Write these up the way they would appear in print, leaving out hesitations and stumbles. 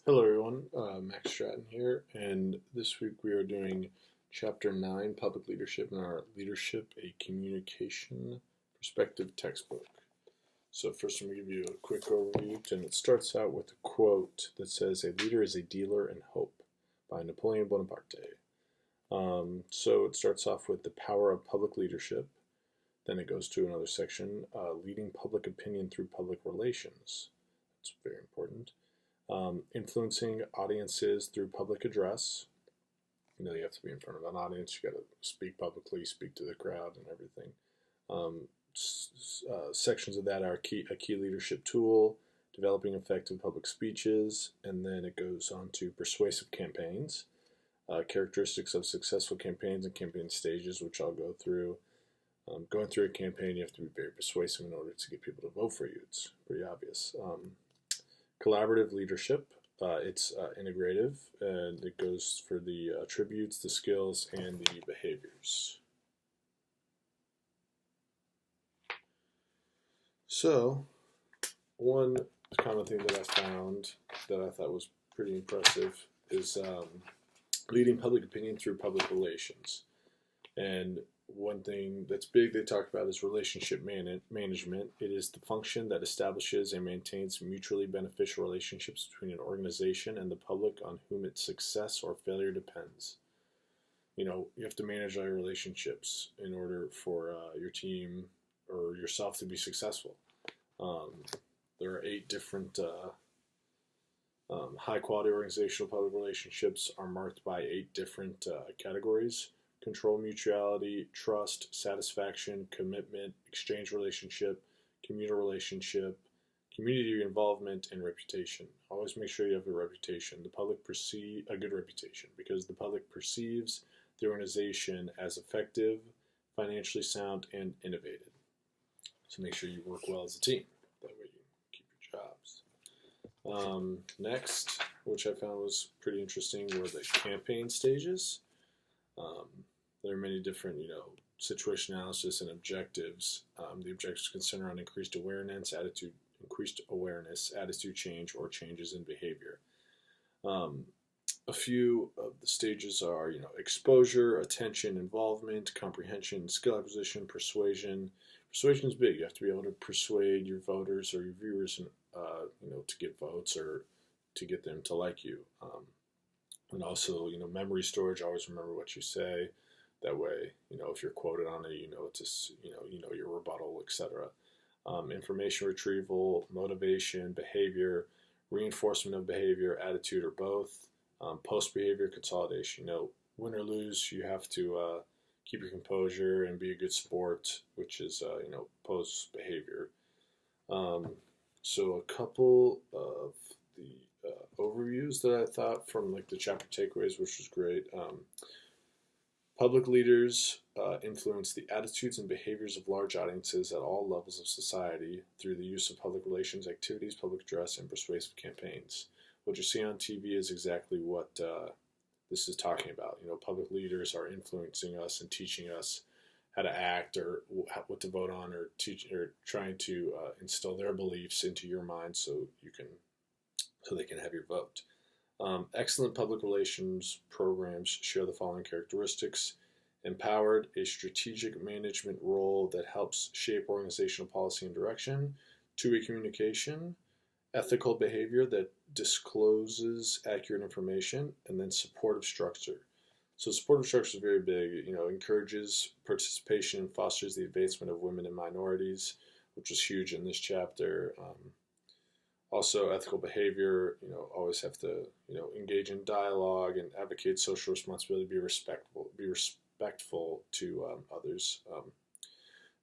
Hello, everyone. Max Stratton here, and this week we are doing Chapter 9 Public Leadership in our Leadership, a Communication Perspective textbook. So, first, I'm going to give you a quick overview, and it starts out with a quote that says, "A leader is a dealer in hope," by Napoleon Bonaparte. So, it starts off with the power of public leadership. Then it goes to another section, leading public opinion through public relations. That's very important. Influencing audiences through public address. You have to be in front of an audience. You got to speak publicly, speak to the crowd, and everything. Sections of that are a key leadership tool, developing effective public speeches, and then it goes on to persuasive campaigns, characteristics of successful campaigns and campaign stages, which I'll go through. Going through a campaign, you have to be very persuasive in order to get people to vote for you. It's pretty obvious. Collaborative leadership. It's integrative, and it goes for the attributes, the skills, and the behaviors. So, one common thing that I found that I thought was pretty impressive is leading public opinion through public relations. And one thing that's big they talk about is relationship management. It is the function that establishes and maintains mutually beneficial relationships between an organization and the public on whom its success or failure depends. You have to manage all your relationships in order for your team or yourself to be successful. There are 8 different high quality organizational public relationships are marked by 8 different categories: control, mutuality, trust, satisfaction, commitment, exchange relationship, communal relationship, community involvement, and reputation. Always make sure you have a reputation. The public perceive a good reputation because the public perceives the organization as effective, financially sound, and innovative. So make sure you work well as a team. That way you keep your jobs. Next, which I found was pretty interesting, were the campaign stages. There are many different, situation analysis and objectives. The objectives concern around increased awareness, attitude change, or changes in behavior. A few of the stages are, exposure, attention, involvement, comprehension, skill acquisition, persuasion. Persuasion is big. You have to be able to persuade your voters or your viewers, to get votes or to get them to like you. And also, memory storage. Always remember what you say. That way, if you're quoted on it, it's your rebuttal, etc. Information retrieval, motivation, behavior, reinforcement of behavior, attitude, or both. Post behavior consolidation. Win or lose, you have to keep your composure and be a good sport, which is post behavior. So a couple of the overviews that I thought from the chapter takeaways, which was great. Public leaders influence the attitudes and behaviors of large audiences at all levels of society through the use of public relations activities, public address, and persuasive campaigns. What you see on TV is exactly what this is talking about. Public leaders are influencing us and teaching us how to act or what to vote on, or trying to instill their beliefs into your mind so they can have your vote. Excellent public relations programs share the following characteristics: empowered, a strategic management role that helps shape organizational policy and direction; two-way communication; ethical behavior that discloses accurate information; and then supportive structure. So supportive structure is very big. Encourages participation and fosters the advancement of women and minorities, which is huge in this chapter. Also, ethical behavior, always have to, engage in dialogue and advocate social responsibility, be respectful to others.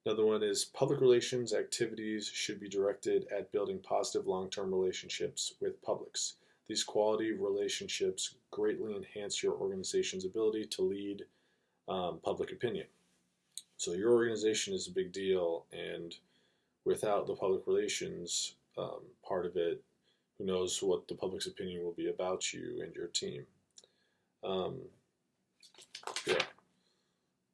Another one is public relations activities should be directed at building positive long-term relationships with publics. These quality relationships greatly enhance your organization's ability to lead public opinion. So your organization is a big deal, and without the public relations part of it, who knows what the public's opinion will be about you and your team.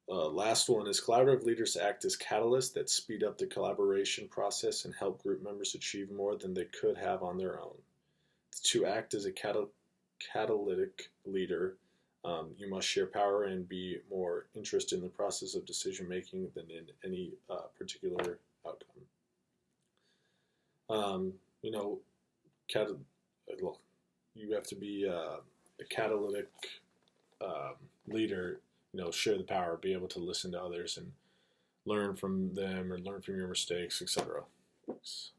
Last one is collaborative leaders act as catalysts that speed up the collaboration process and help group members achieve more than they could have on their own. To act as a catalytic leader, you must share power and be more interested in the process of decision making than in any particular outcome. You know, well, you have to be a catalytic leader. You know, share the power, be able to listen to others and learn from them or learn from your mistakes, etc. Thanks.